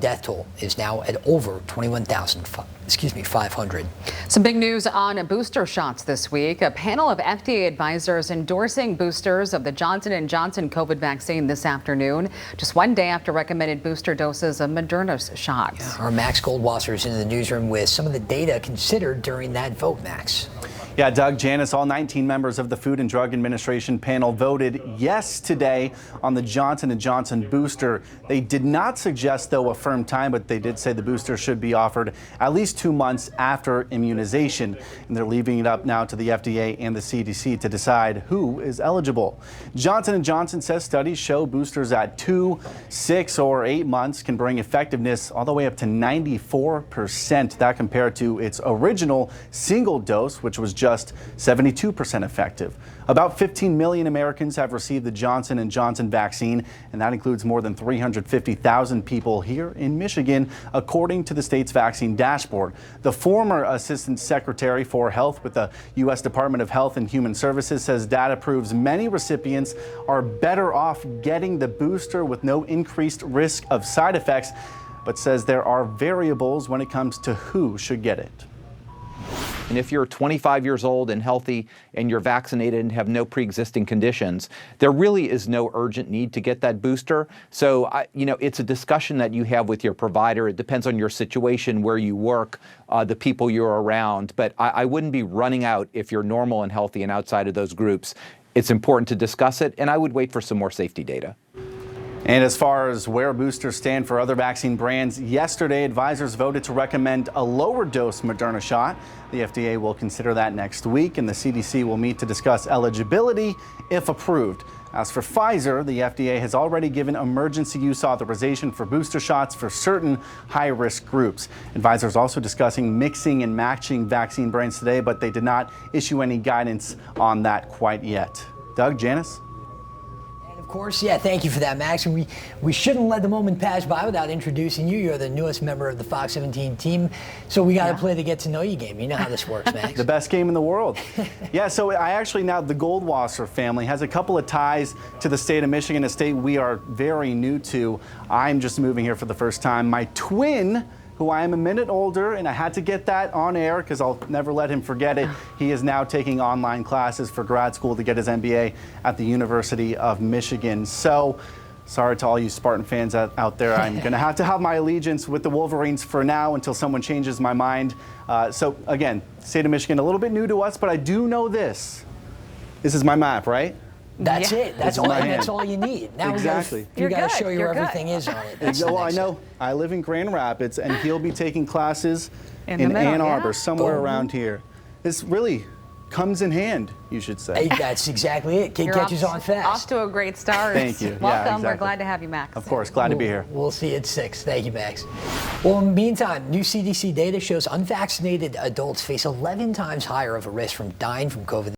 death toll is now at over 500. Some big news on booster shots this week. A panel of FDA advisors endorsing boosters of the Johnson & Johnson COVID vaccine this afternoon, just one day after recommended booster doses of Moderna's shots. Our Max Goldwasser is in the newsroom with some of the data considered during that vote, Max. Yeah, Doug, Janice, all 19 members of the Food and Drug Administration panel voted yes today on the Johnson & Johnson booster. They did not suggest, though, a firm time, but they did say the booster should be offered at least 2 months after immunization. And they're leaving it up now to the FDA and the CDC to decide who is eligible. Johnson & Johnson says studies show boosters at 2, 6, or 8 months can bring effectiveness all the way up to 94%. That compared to its original single dose, which was just 72% effective. About 15 million Americans have received the Johnson & Johnson vaccine, and that includes more than 350,000 people here in Michigan, according to the state's vaccine dashboard. The former Assistant Secretary for Health with the U.S. Department of Health and Human Services says data proves many recipients are better off getting the booster with no increased risk of side effects, but says there are variables when it comes to who should get it. And if you're 25 years old and healthy and you're vaccinated and have no pre-existing conditions, there really is no urgent need to get that booster. So, it's a discussion that you have with your provider. It depends on your situation, where you work, the people you're around. But I wouldn't be running out if you're normal and healthy and outside of those groups. It's important to discuss it, and I would wait for some more safety data. And as far as where boosters stand for other vaccine brands, yesterday advisors voted to recommend a lower dose Moderna shot. The FDA will consider that next week, and the CDC will meet to discuss eligibility if approved. As for Pfizer, the FDA has already given emergency use authorization for booster shots for certain high-risk groups. Advisors also discussing mixing and matching vaccine brands today, but they did not issue any guidance on that quite yet. Doug, Janice? Of course, yeah, thank you for that, Max. And we shouldn't let the moment pass by without introducing you. You're the newest member of the Fox 17 team, so we got to play the get-to-know-you game. You know how this works, Max. The best game in the world. Yeah, so the Goldwasser family has a couple of ties to the state of Michigan, a state we are very new to. I'm just moving here for the first time. My twin, who I am a minute older, and I had to get that on air because I'll never let him forget it. He is now taking online classes for grad school to get his MBA at the University of Michigan. So, sorry to all you Spartan fans out there. I'm going to have my allegiance with the Wolverines for now until someone changes my mind. So, again, state of Michigan, a little bit new to us, but I do know this. This is my map, right? That's it. That's all you need. Now exactly. We got to show you where everything is on it. Well, I know. I live in Grand Rapids, and he'll be taking classes in Ann Arbor, somewhere around here. This really comes in hand, you should say. Hey, that's exactly it. Kid catches on fast. Off to a great start. Thank you. Welcome. Yeah, exactly. We're glad to have you, Max. Of course. Glad to be here. We'll see you at 6. Thank you, Max. Well, in the meantime, new CDC data shows unvaccinated adults face 11 times higher of a risk from dying from COVID.